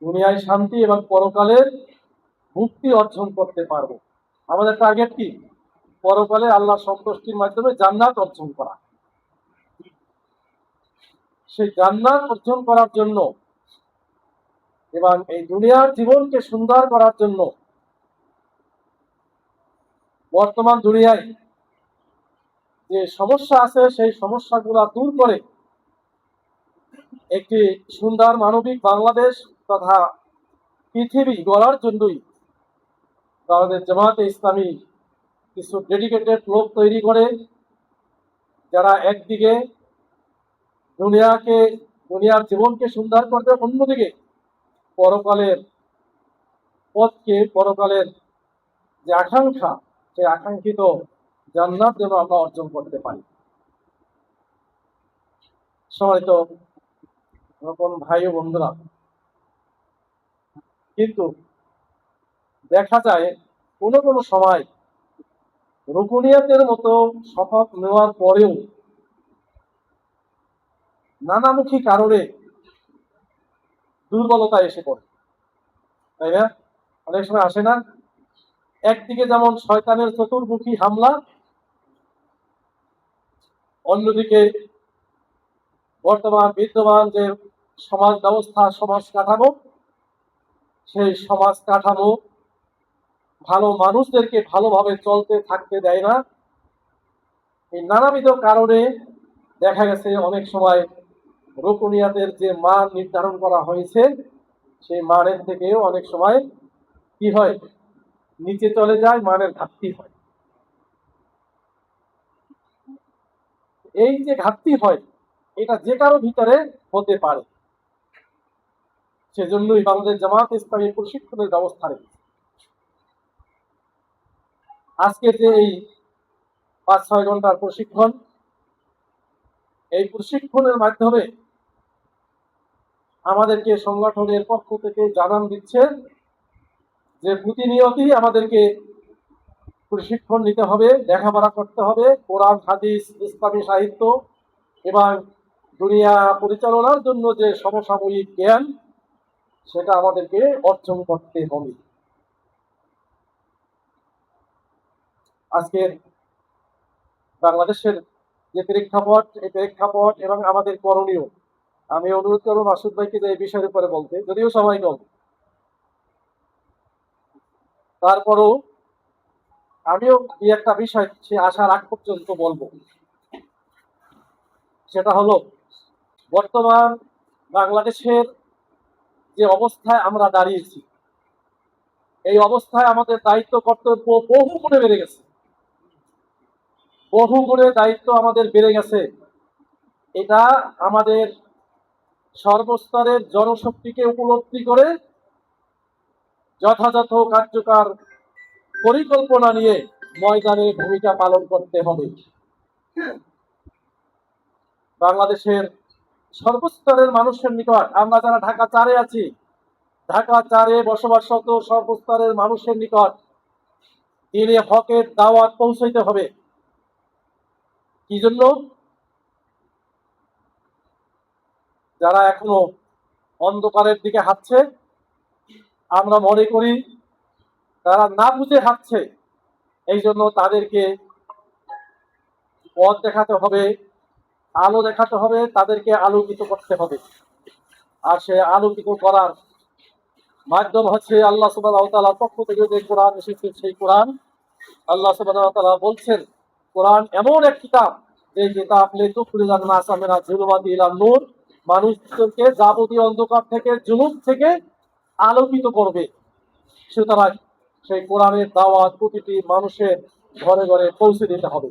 দুনিয়ায় শান্তি এবং পরকালের মুক্তি অর্জন করতে পারবো। আমাদের টার্গেট কি? পরকালে আল্লাহ সন্তুষ্টির মাধ্যমে জান্নাত অর্জন করা। সেই জান্নাত অর্জন করার জন্য এবং এই দুনিয়ার জীবনকে সুন্দর করার জন্য বর্তমান দুনিয়ায় যে সমস্যা আছে সেই সমস্যাগুলা দূর করে একটি সুন্দর মানবিক বাংলাদেশ তথা পৃথিবী গড়ার জন্যই আমাদের জামাতে ইসলামী কিছু ডেডিকেটেড লোক তৈরি করে, যারা একদিকে দুনিয়ার জীবনকে সুন্দর করবে, অন্যদিকে পরকালের পথকে, পরকালের যে আকাঙ্ক্ষা, সেই আকাঙ্ক্ষিত জান্নাত যেন আমরা অর্জন করতে পারি। সম্মানিত ভাই ও বন্ধুরা, কিন্তু দেখা যায় কোনো কোনো সময় রুকুনিয়াতের মতো শপথ নেওয়ার পরেও নানামুখী কারণে দুর্বলতা এসে পড়ে, তাই না? অনেক সময় আসে না? একদিকে যেমন শয়তানের চতুর্মুখী হামলা, অন্যদিকে বর্তমান বিদ্যমান যে সমাজ ব্যবস্থা, সমাজ কাঠামো, সেই সমাজ কাঠামো ভালো মানুষদেরকে ভালোভাবে চলতে থাকতে দেয় না। এই নানাবিধ কারণে দেখা গেছে অনেক সময় রুকুনিয়াতের যে মান নির্ধারণ করা হয়েছে সেই মানের থেকেও অনেক সময় কি হয়, নিচে চলে যায়, মানের ঘাটতি হয়। এই যে ঘাটতি হয়, এটা যে কারো ভিতরে হতে পারে। সেজন্যই বাংলাদেশ জামাত ইসলামী প্রশিক্ষণের ব্যবস্থা রেখেছে। আজকে যে এই 5-6 ঘন্টার প্রশিক্ষণ, এই প্রশিক্ষণের মাধ্যমে আমাদেরকে সংগঠনের পক্ষ থেকে জানান দিচ্ছে যে প্রতিনিয়তই আমাদেরকে প্রশিক্ষণ নিতে হবে, লেখাপড়া করতে হবে, কোরআন হাদিস ইসলামী সাহিত্য এবং দুনিয়া পরিচালনার জন্য যে সমসাময়িক জ্ঞান, সেটা আমাদেরকে অর্জন করতে হবে। আজকের বাংলাদেশের যে প্রেক্ষাপট, এই প্রেক্ষাপট এবং আমাদের করণীয়, আমি অনুরোধ করব মাসুদ ভাইকে যে এই বিষয়ের উপরে বলতে, যদিও সবাই বলবে, তারপরও আমিও একটা বিষয় সে আসার আগ পর্যন্ত বলবো। সেটা হলো, বর্তমান বাংলাদেশের যে অবস্থায় আমরা দাঁড়িয়েছি, এই অবস্থায় আমাদের দায়িত্ব কর্তব্য বহু গুণে বেড়ে গেছে, বহু গুণে দায়িত্ব আমাদের বেড়ে গেছে। এটা আমাদের সর্বস্তরের জনশক্তিকে উপলব্ধি করে যথাযথ কার্যকর পরিকল্পনা নিয়ে ময়দানে ভূমিকা পালন করতে হবে। বাংলাদেশের সর্বস্তরের মানুষের নিকট, আমরা যারা ঢাকা 4-এ আছি, ঢাকা 4-এ বসবাসরত সর্বস্তরের মানুষের নিকট তিনি হকের দাওয়াত পৌঁছাইতে হবে। কি জন্য? যারা এখনো অন্ধকারের দিকে হাঁটছে, আমরা মনে করি তারা না বুঝে হাঁটছে, এই জন্য তাদেরকে পথ দেখাতে হবে, আলো দেখাতে হবে, তাদেরকে আলোকিত করতে হবে। আর সে আলোকিত করার মাধ্যম হচ্ছে আল্লাহ সুবহানাহু ওয়া তাআলার পক্ষ থেকে যে কোরআন এসেছে, সেই কোরআন। আল্লাহ সুবহানাহু ওয়া তাআলা বলছেন, কোরআন এমন এক কিতাব যে কিতাব লিতুখরিজান নাসা মিনাজ যুলুমাতি ইলান নূর, মানুষকে যাবতীয় অন্ধকার থেকে, জুলুম থেকে আলোকিত করবে। সুতরাং সেই কোরআনের দাওয়াত প্রতিটি মানুষের ঘরে ঘরে পৌঁছে দিতে হবে।